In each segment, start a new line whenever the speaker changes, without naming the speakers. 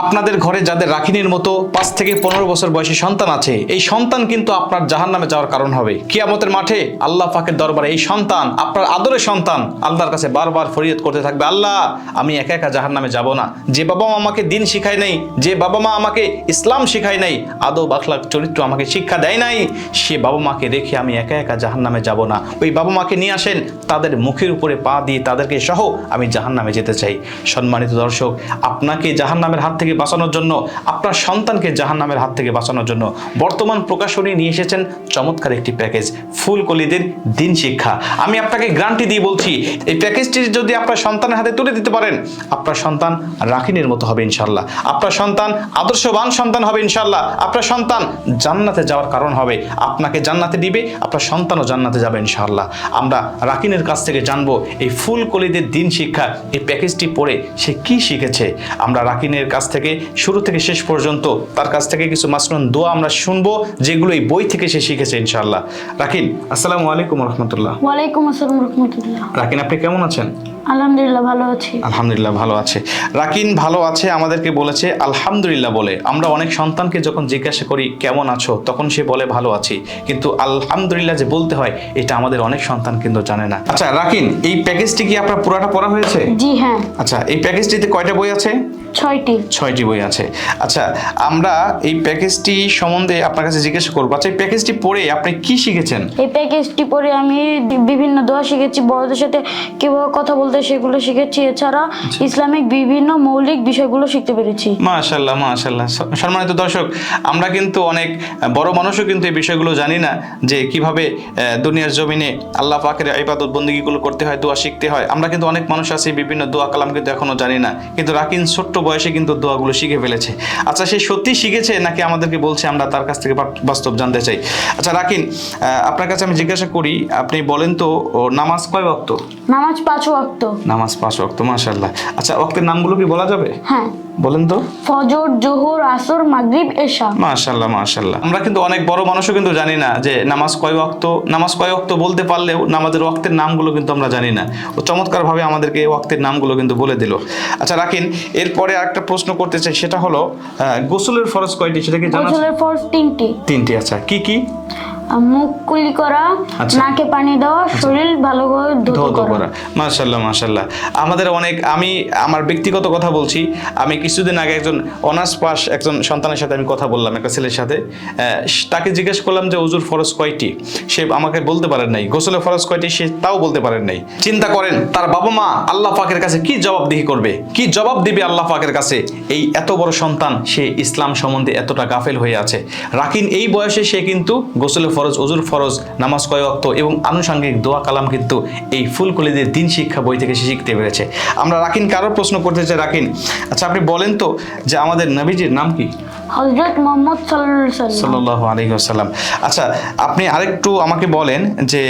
আপনাদের ঘরে যাদের রাখিনীর মতো 5 থেকে 15 বছর বয়সী সন্তান আছে, এই সন্তান কিন্তু আপনার জাহান্নামে যাওয়ার কারণ হবে। কিয়ামতের মাঠে আল্লাহ পাকের দরবারে এই সন্তান, আপনার আদরের সন্তান, আল্লাহর কাছে বারবার ফরিয়াদ করতে থাকবে, আল্লাহ আমি একা একা জাহান্নামে যাব না। যে বাবা মা আমাকে দিন শিখায় নাই, যে বাবা মা আমাকে ইসলাম শিখায় নাই, আদব আখলাক চরিত্র আমাকে শিক্ষা দেয় নাই, সে বাবা মাকে রেখে আমি একা একা জাহান্নামে যাব না। ওই বাবা মাকে নিয়ে আসেন, তাদের মুখের উপরে পা দিয়ে তাদেরকে সহ আমি জাহান্নামে যেতে চাই। সম্মানিত দর্শক, আপনাকে জাহান্নামের হাত থেকে বাঁচানোর জন্য, আপনার সন্তানকে জাহান্নামের হাত থেকে বাঁচানোর জন্য বর্তমান প্রকাশনী নিয়ে এসেছেন চমৎকার একটি প্যাকেজ, ফুল কলিদের দিন শিক্ষা। আমি আপনাকে গ্যারান্টি দিয়ে বলছি, এই প্যাকেজটি যদি আপনার সন্তানের হাতে তুলে দিতে পারেন, আপনার সন্তান রাখিনীর মতো হবে ইনশাল্লাহ, আপনার সন্তান আদর্শবান সন্তান হবে ইনশাল্লাহ, আপনার সন্তান জান্নাতে যাওয়ার কারণ হবে, আপনাকে জান্নাতে দিবে, আপনার সন্তানও জান্নাতে যাবে ইনশাল্লাহ। আমরা রাকিনের কাছ থেকে জানবো এই ফুল কলিদের দিন শিক্ষা, এই প্যাকেজটি পড়ে সে কি শিখেছে। আমরা রাকিনের কাছ থেকে শুরু থেকে শেষ পর্যন্ত তার কাছ থেকে কিছু মাসনুন দোয়া আমরা শুনবো, যেগুলো এই বই থেকে সে শিখেছে ইনশাআল্লাহ। রাকিন, আসসালামু আলাইকুম রহমতুল্লাহ।
ওয়ালাইকুম আসসালাম রহমতুল্লাহ।
রাকিন, আপনি কেমন আছেন?
আলহামদুলিল্লাহ ভালো আছি।
আলহামদুলিল্লাহ ভালো আছে। রাকিন ভালো আছে, আমাদেরকে বলেছে আলহামদুলিল্লাহ বলে। আমরা অনেক সন্তানকে যখন জিজ্ঞাসা করি কেমন আছো, তখন সে বলে ভালো আছি, কিন্তু আলহামদুলিল্লাহ যে বলতে হয় এটা আমাদের অনেক সন্তান কিন্তু জানে না। আচ্ছা রাকিন, এই প্যাকেজটি কি আপনার পুরাটা পড়া হয়েছে?
জি হ্যাঁ।
আচ্ছা, এই প্যাকেজটিতে কয়টা বই আছে?
6টি
বই আছে। আচ্ছা, আমরা এই প্যাকেজটি সম্বন্ধে আপনার কাছে জিজ্ঞাসা করবো। আচ্ছা, এই প্যাকেজটি পড়ে আপনি কি শিখেছেন?
এই প্যাকেজটি পড়ে আমি বিভিন্ন দোয়া শিখেছি, বড়দের সাথে কিভাবে কথা বলতে সেগুলো শিখেছি, এছাড়া ইসলামিক বিভিন্ন মৌলিক বিষয়গুলো শিখতে পেরেছি।
মাশাআল্লাহ মাশাআল্লাহ। সম্মানিত দর্শক, আমরা কিন্তু অনেক বড় মানুষও কিন্তু এই বিষয়গুলো জানি না, যে কিভাবে দুনিয়ার জমিনে আল্লাহ পাকের ইবাদত বন্দেগীগুলো করতে হয়, দোয়া শিখতে হয়। আমরা কিন্তু অনেক মানুষ আছি বিভিন্ন দোয়া কালাম কিন্তু এখনো জানি না, কিন্তু রাকিন ছোট্ট বয়সে কিন্তু দোয়াগুলো শিখে ফেলেছে। আচ্ছা, সে সত্যি শিখেছে নাকি আমাদেরকে বলছে, আমরা তার কাছ থেকে বাস্তব জানতে চাই। আচ্ছা রাকিন, আপনার কাছে আমি জিজ্ঞাসা করি, আপনি বলেন তো নামাজ কয় ওয়াক্ত?
নামাজ 5 ওয়াক্ত।
নামাজ 5 ওয়াক্ত, মাশাআল্লাহ। আচ্ছা, ওয়াক্তের নামগুলো কি বলা যাবে?
হ্যাঁ
বলেন তো।
ফজর, জোহর, আসর, মাগরিব, এশা।
মাশাআল্লাহ মাশাআল্লাহ। আমরা কিন্তু অনেক বড় মানুষও কিন্তু জানি না যে নামাজ কয় ওয়াক্ত। নামাজ কয় ওয়াক্ত বলতে পারলেও নামাজের ওয়াক্তের নামগুলো কিন্তু আমরা জানি না। ও চমৎকার ভাবে আমাদেরকে ওয়াক্তের নামগুলো কিন্তু বলে দিল। আচ্ছা রাকিন, এরপরে আরেকটা প্রশ্ন করতে চাই, সেটা হলো গোসলের ফরজ কয়টি সেটা কি জানা আছে?
গোসলের ফরজ 3টি।
আচ্ছা, কি কি?
মুখ কুলি করা, নাকে পানি দেওয়া, শরীর ভালো করে ধৌত করা।
মাশাআল্লাহ মাশাআল্লাহ। আমাদের অনেক, আমি আমার ব্যক্তিগত কথা বলছি, আমি কিছুদিন আগে একজন অনার্স পাস একজন সন্তানের সাথে আমি কথা বললাম, একটা ছেলের সাথে। তাকে জিজ্ঞেস করলাম যে ওযুর ফরজ কয়টি, সে আমাকে বলতে পারেন নাই। গোসলের ফরজ কয়টি সে তাও বলতে পারেন নাই। চিন্তা করেন, তার বাবা মা আল্লাহ পাকের কাছে কি জবাবদিহি করবে, কি জবাব দিবে আল্লাহ পাকের কাছে। এই এত বড় সন্তান, সে ইসলাম সম্বন্ধে এতটা গাফেল হয়ে আছে। রাকিন এই বয়সে সে কিন্তু গোসলের ফরজ, ওযুর ফরজ, নামাজ কয় ওয়াক্ত এবং আনুষঙ্গিক দোয়া কালাম কিন্তু এই ফুল কলিদের দিন শিক্ষা বই থেকে সে শিখতে পেরেছে। আমরা রাকিন কারো প্রশ্ন করতে চাই। রাকিন, আচ্ছা আপনি বলেন তো যে আমাদের নবীজির নাম কি?
হযরত মুহাম্মদ
সাল্লাল্লাহু আলাইহি ওয়াসাল্লাম। আচ্ছা, আপনি আরেকটু আমাকে বলেন যে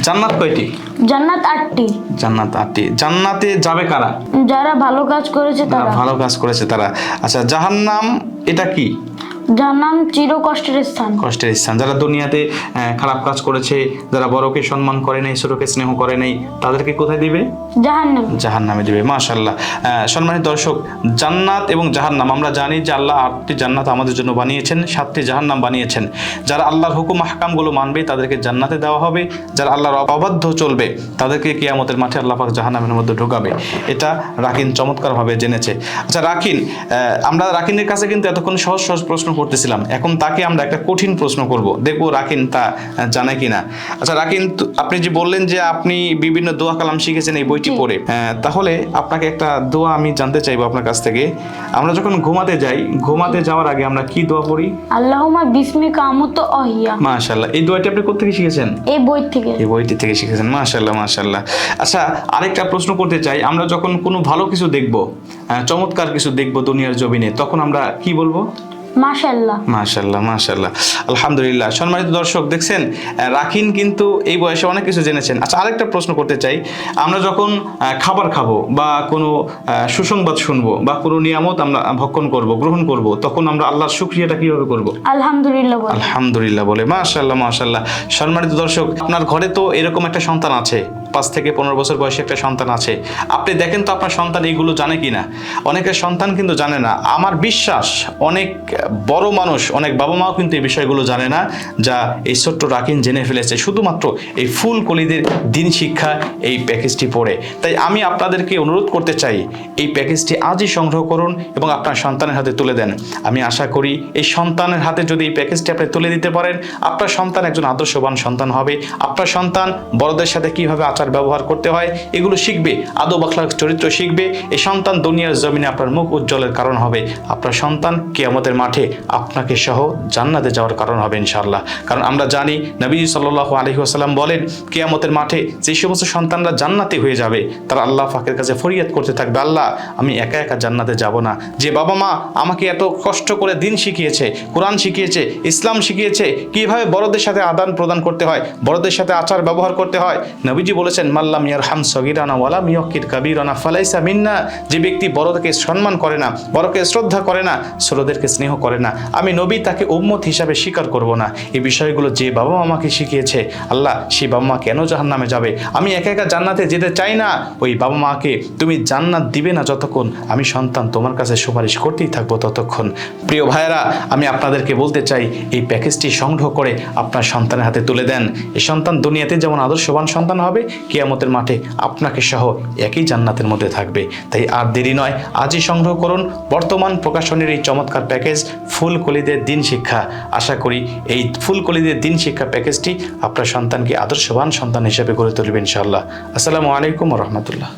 জান্নাত কয়টি?
জান্নাত 8টি।
জান্নাত 8টি। জান্নাতে যাবে কারা?
যারা ভালো কাজ করেছে তারা।
ভালো কাজ করেছে তারা। আচ্ছা, জাহান্নাম এটা কি?
জাহান্নাম চির কষ্টের স্থান।
কষ্টের স্থান। যারা দুনিয়াতে খারাপ কাজ করেছে, যারা বড়কে সম্মান করে নাই, ছোটকে স্নেহ করে নাই, তাদেরকে কোথায় দিবে? জাহান্নামে দিবে। মাশাআল্লাহ। সম্মানিত দর্শক, জান্নাত এবং জাহান্নাম, আমরা জানি যে আল্লাহ 8টি জান্নাত আমাদের জন্য বানিয়েছেন, 7টি জাহান্নাম বানিয়েছেন। যারা আল্লাহর হুকুম আহকামগুলো মানবে তাদেরকে জান্নাতে দেওয়া হবে, যারা আল্লাহর অবাধ্য চলবে তাদেরকে কিয়ামতের মাঠে আল্লাহ পাক জাহান্নামের মধ্যে ঢোকাবে। এটা রাকিন চমৎকারভাবে জেনেছে। আচ্ছা রাকিন, আমরা রাকিনের কাছে কিন্তু এতক্ষণ সহজ সহজ প্রশ্ন করতেছিলাম, এখন তাকে আমরা একটা কঠিন প্রশ্ন করব, দেখবো রাকিন তা জানে কিনা। আচ্ছা রাকিন, আপনি যে বললেন যে আপনি বিভিন্ন দোয়া কালাম শিখেছেন এই বইটি পড়ে, তাহলে আপনাকে একটা দোয়া আমি জানতে চাইবো আপনার কাছ থেকে। আমরা যখন ঘুমাতে যাই, ঘুমাতে যাওয়ার আগে আমরা কি দোয়া পড়ি?
আল্লাহুম্মা বিসমিকা আমুতু আহিয়া।
মাশাআল্লাহ। এই দোয়াটি আপনি কোথা থেকে শিখেছেন?
এই বইটি থেকে
শিখেছেন। মাশাআল্লাহ মাশাআল্লাহ। আচ্ছা, আরেকটা প্রশ্ন করতে চাই, আমরা যখন কোনো ভালো কিছু দেখব, চমৎকার কিছু দেখব দুনিয়ার জমিনে, তখন আমরা কি বলবো?
মাশাআল্লাহ
মাশাআল্লাহ মাশাআল্লাহ। আলহামদুলিল্লাহ। সম্মানিত দর্শক, দেখছেন রাকিন কিন্তু এই বয়সে অনেক কিছু জেনেছেন। আচ্ছা, আরেকটা প্রশ্ন করতে চাই, আমরা যখন খাবার খাবো বা কোনো সুসংবাদ শুনবো বা কোনো নিয়ামত আমরা ভক্ষণ করব, গ্রহণ করব, তখন আমরা আল্লাহর শুকরিয়াটা কিভাবে করব?
আলহামদুলিল্লাহ বলে।
মাশাআল্লাহ মাশাআল্লাহ। সম্মানিত দর্শক, আপনার ঘরে তো এরকম একটা সন্তান আছে, 5 থেকে 15 বছর বয়সী একটা সন্তান আছে, আপনি দেখেন তো আপনার সন্তান এইগুলো জানে কিনা। অনেকের সন্তান কিন্তু জানে না। আমার বিশ্বাস অনেক বড় মানুষ, অনেক বাবা মাও কিন্তু এই বিষয়গুলো জানে না, যা এই ছোট্ট রাকিন জেনে ফেলেছে শুধুমাত্র এই ফুল কলিদের দিন শিক্ষা এই প্যাকেজটি পড়ে। তাই আমি আপনাদেরকে অনুরোধ করতে চাই, এই প্যাকেজটি আজই সংগ্রহ করুন এবং আপনার সন্তানের হাতে তুলে দেন। আমি আশা করি এই সন্তানের হাতে যদি এই প্যাকেজটি আপনি তুলে দিতে পারেন, আপনার সন্তান একজন আদর্শবান সন্তান হবে। আপনার সন্তান বড়দের সাথে কিভাবে আচার ব্যবহার করতে হয় এগুলো শিখবে, আদব আখলাক চরিত্র শিখবে। এই সন্তান দুনিয়ার জমিনে আপনার মুখ উজ্জ্বলের কারণ হবে। আপনার সন্তান কিয়ামতের মাঠে আপনাকে সহ জান্নাতে যাওয়ার কারণ হবে ইনশাআল্লাহ। কারণ আমরা জানি নবী সাল্লাল্লাহু আলাইহি ওয়াসাল্লাম বলেন, কিয়ামতের মাঠে যে সমস্ত সন্তানরা জান্নাতি হয়ে যাবে তারা আল্লাহ পাকের কাছে ফরিয়াদ করতে থাকবে, আল্লাহ আমি একা একা জান্নাতে যাব না। যে বাবা মা আমাকে এত কষ্ট করে দিন শিখিয়েছে, কোরআন শিখিয়েছে, ইসলাম শিখিয়েছে, কিভাবে বড়দের সাথে আদান প্রদান করতে হয়, বড়দের সাথে আচার ব্যবহার করতে হয়। নবীজি বলেছেন, মাল্লাম ইয়ারহাম সগীরানা ওয়ালাম ইয়াকির কাবীরানা ফালাইসা মিন্না। যে ব্যক্তি বড়দেরকে সম্মান করে না, বড়কে শ্রদ্ধা করে না, ছোটদেরকে স্নেহ করে না, আমি নবী তাকে উম্মত হিসাবে স্বীকার করব না। এই বিষয়গুলো যে বাবা মা আমাকে শিখিয়েছে, আল্লাহ সেই বাবা মা কেন জাহান্নামে যাবে? আমি একা একা জান্নাতে যেতে চাই না। ওই বাবা মাকে তুমি জান্নাত দিবে না যতক্ষণ আমি সন্তান তোমার কাছে সুপারিশ করতেই থাকবো ততক্ষণ। প্রিয় ভাইয়েরা, আমি আপনাদেরকে বলতে চাই, এই প্যাকেজটি সংগ্রহ করে আপনার সন্তানের হাতে তুলে দেন। এই সন্তান দুনিয়াতে যেমন আদর্শবান সন্তান হবে, কিয়ামতের মাঠে আপনাকে সহ একই জান্নাতের মধ্যে থাকবে। তাই আর দেরি নয়, আজই সংগ্রহ করুন বর্তমান প্রকাশনের এই চমৎকার প্যাকেজ ফুল কলিদের দিন শিক্ষা। আশা করি এই ফুল কলিদের দিন শিক্ষা প্যাকেজটি আপনার সন্তানকে আদর্শবান সন্তান হিসেবে গড়ে তুলবে ইনশাআল্লাহ। আসসালামু আলাইকুম ওয়া রাহমাতুল্লাহ।